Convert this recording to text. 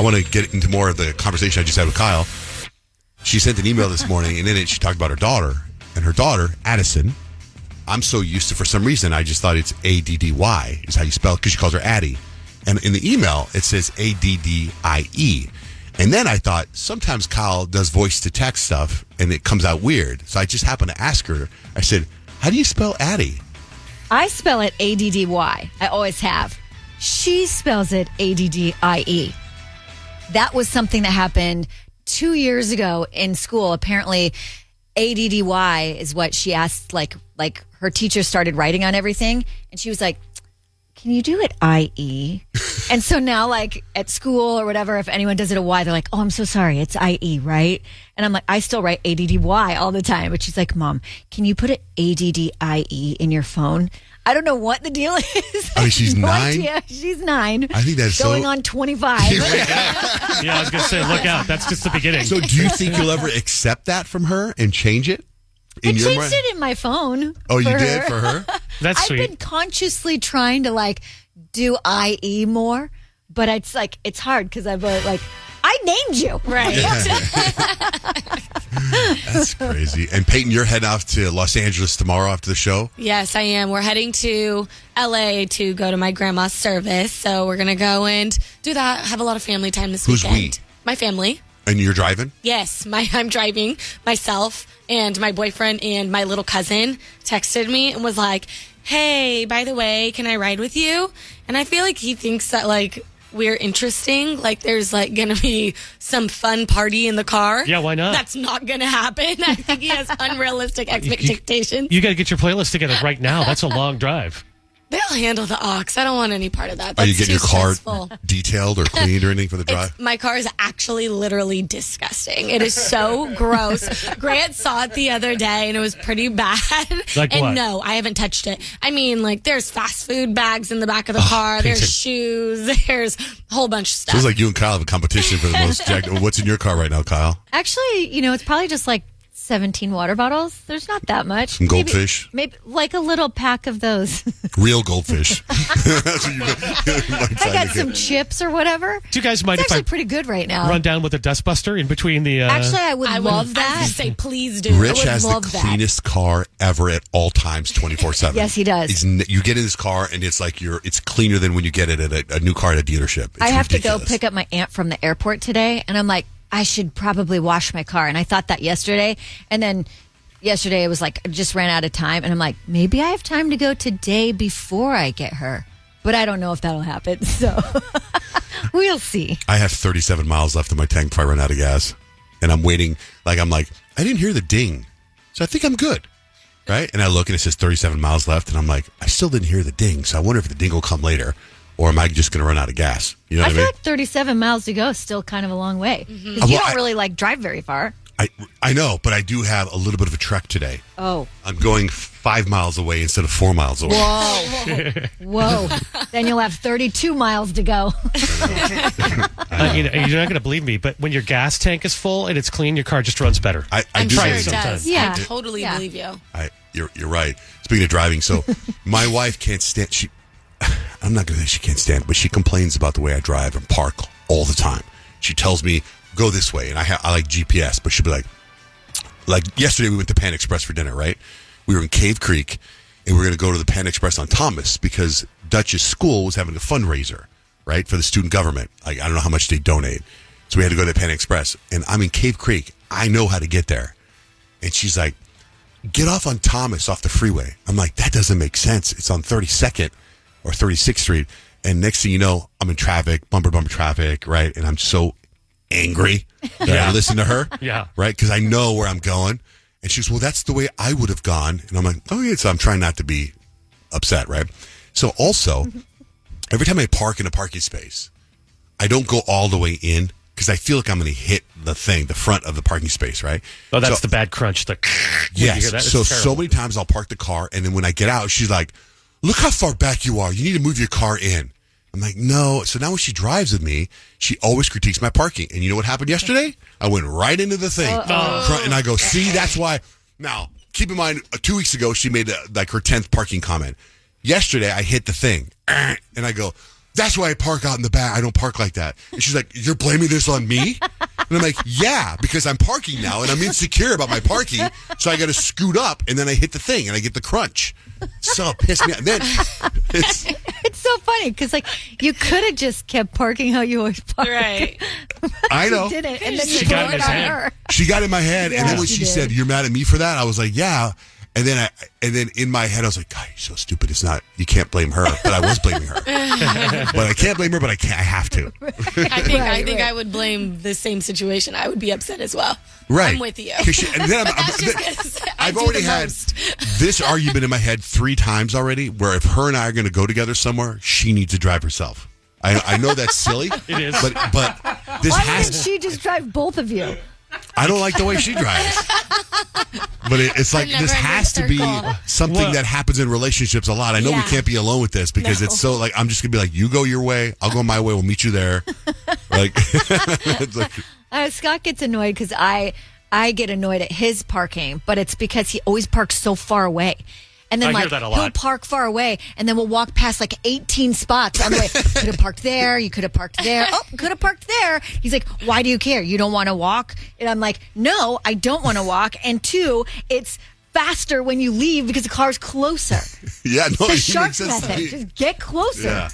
I want to get into more of the conversation I just had with Kyle. She sent an email this morning, and in it she talked about her daughter. And her daughter, Addison, I'm so used to, for some reason, I just thought it's A-D-D-Y is how you spell it, because she calls her Addie. And in the email, it says A-D-D-I-E. And then I thought, sometimes Kyle does voice-to-text stuff, and it comes out weird. So I just happened to ask her. I said, how do you spell Addie? I spell it A-D-D-Y. I always have. She spells it A-D-D-I-E. That was something that happened 2 years ago in school. Apparently, A-D-D-Y is what she asked, like her teacher started writing on everything. And she was like, can you do it I-E? And so now, like, at school or whatever, if anyone does it a Y, they're like, oh, I'm so sorry. It's I-E, right? And I'm like, I still write A-D-D-Y all the time. But she's like, Mom, can you put it A-D-D-I-E in your phone? I don't know what the deal is. I mean, she's no 9? idea. She's 9. I think that's going on 25. Yeah, I was going to say, look out. That's just the beginning. So do you think you'll ever accept that from her and change it? I changed it in my phone. Oh, you did for her? That's sweet. I've been consciously trying to like do IE more, but it's like it's hard because I've like I named you, right? That's crazy. And Peyton, you're heading off to Los Angeles tomorrow after the show? Yes, I am. We're heading to LA to go to my grandma's service, so we're gonna go and do that. Have a lot of family time this Who's weekend. we? My family. And you're driving? Yes, I'm driving. Myself and my boyfriend and my little cousin texted me and was like, hey, by the way, can I ride with you? And I feel like he thinks that, like, we're interesting. Like, there's, like, going to be some fun party in the car. Yeah, why not? That's not going to happen. I think he has unrealistic expectations. You got to get your playlist together right now. That's a long drive. They'll handle the aux. I don't want any part of that. Are That's you getting too your car stressful. detailed or cleaned or anything for the drive? My car is actually literally disgusting. It is so gross. Grant saw it the other day and it was pretty bad. Like and what? no, I haven't touched it. I mean, like, there's fast food bags in the back of the car. There's shoes. There's a whole bunch of stuff. Sounds like you and Kyle have a competition for the most jacked. What's in your car right now, Kyle? Actually, it's probably just like 17 water bottles. There's not that much. Some goldfish? Maybe like a little pack of those. Real goldfish. That's what I got some chips or whatever. Do you guys mind It's if I actually pretty good right now. run down with a dustbuster in between the... Actually, I would love I that. would say, please do. Rich I would has the love that. cleanest car ever at all times, 24/7. Yes, he does. You get in this car and it's like it's cleaner than when you get it at a new car at a dealership. It's I have ridiculous. to go pick up my aunt from the airport today, and I'm like, I should probably wash my car. And I thought that yesterday, and then yesterday it was like, I just ran out of time, and I'm like, maybe I have time to go today before I get her. But I don't know if that'll happen, so we'll see. I have 37 miles left in my tank before I run out of gas. And I'm waiting. I'm like, I didn't hear the ding. So I think I'm good. Right? And I look and it says 37 miles left. And I'm like, I still didn't hear the ding. So I wonder if the ding will come later. Or am I just going to run out of gas? You know what I feel mean? like 37 miles to go is still kind of a long way. 'Cause Well, you don't really drive very far. I know, but I do have a little bit of a trek today. Oh. I'm going 5 miles away instead of 4 miles away. Whoa. Then you'll have 32 miles to go. you're not going to believe me, but when your gas tank is full and it's clean, your car just runs better. I'm do sure think it so. does. Yeah. I totally Yeah. believe you. You're right. Speaking of driving, so my wife can't stand. I'm not going to say she can't stand, but she complains about the way I drive and park all the time. She tells me, go this way, and I like GPS, but she'll be like yesterday we went to Pan Express for dinner, right? We were in Cave Creek, and we were going to go to the Pan Express on Thomas because Dutch's school was having a fundraiser, right, for the student government. I don't know how much they donate. So we had to go to the Pan Express, and I'm in Cave Creek. I know how to get there. And she's like, get off on Thomas off the freeway. I'm like, that doesn't make sense. It's on 32nd or 36th Street. And next thing you know, I'm in traffic, bumper traffic, right? And I'm so angry that I listen to her, right? Because I know where I'm going. And she goes, well, that's the way I would have gone. And I'm like, oh, yeah. So I'm trying not to be upset, right? So also, every time I park in a parking space, I don't go all the way in because I feel like I'm going to hit the front of the parking space, right? Oh, that's the bad crunch. Yes. So many times I'll park the car, and then when I get out, she's like, look how far back you are. You need to move your car in. I'm like, no. So now when she drives with me, she always critiques my parking. And you know what happened yesterday? I went right into the thing. And I go, see, that's why. Now, keep in mind, 2 weeks ago, she made her 10th parking comment. Yesterday, I hit the thing. And I go, that's why I park out in the back. I don't park like that. And she's like, you're blaming this on me? And I'm like, yeah, because I'm parking now and I'm insecure about my parking. So I got to scoot up and then I hit the thing and I get the crunch. So pissed me off. And then It's so funny because, like, you could have just kept parking how you always park. Right. I know. You didn't, and then you She put got in it his on head. her. She got in my head. Yeah, and then when she she did. said, you're mad at me for that? I was like, yeah. And then in my head, I was like, God, you're so stupid. It's not, you can't blame her. But I was blaming her. But I can't blame her, but I have to. I think Right. I would blame the same situation. I would be upset as well. Right. I'm with you. 'Cause and then I was just gonna say, I I've do already the had most. this argument in my head 3 times already, where if her and I are going to go together somewhere, she needs to drive herself. I know that's silly. It is. But this Why has didn't she just drive both of you? I don't like the way she drives. But it's like never this ending has to be circle. something Well- that happens in relationships a lot. I know we Yeah. can't be alone with this because it's so like I'm just gonna be like, you go your way, I'll go my way, we'll meet you there. Like, it's like Scott gets annoyed because I get annoyed at his parking, but it's because he always parks so far away. And then I hear like that a he'll lot. park far away, and then we'll walk past like 18 spots on the way. Could have parked there. You could have parked there. Oh, could have parked there. He's like, "Why do you care? You don't want to walk?" And I'm like, "No, I don't want to walk." And 2, it's faster when you leave because the car's closer. yeah, no, The it shark makes sense to method. me. Just get closer. Yeah.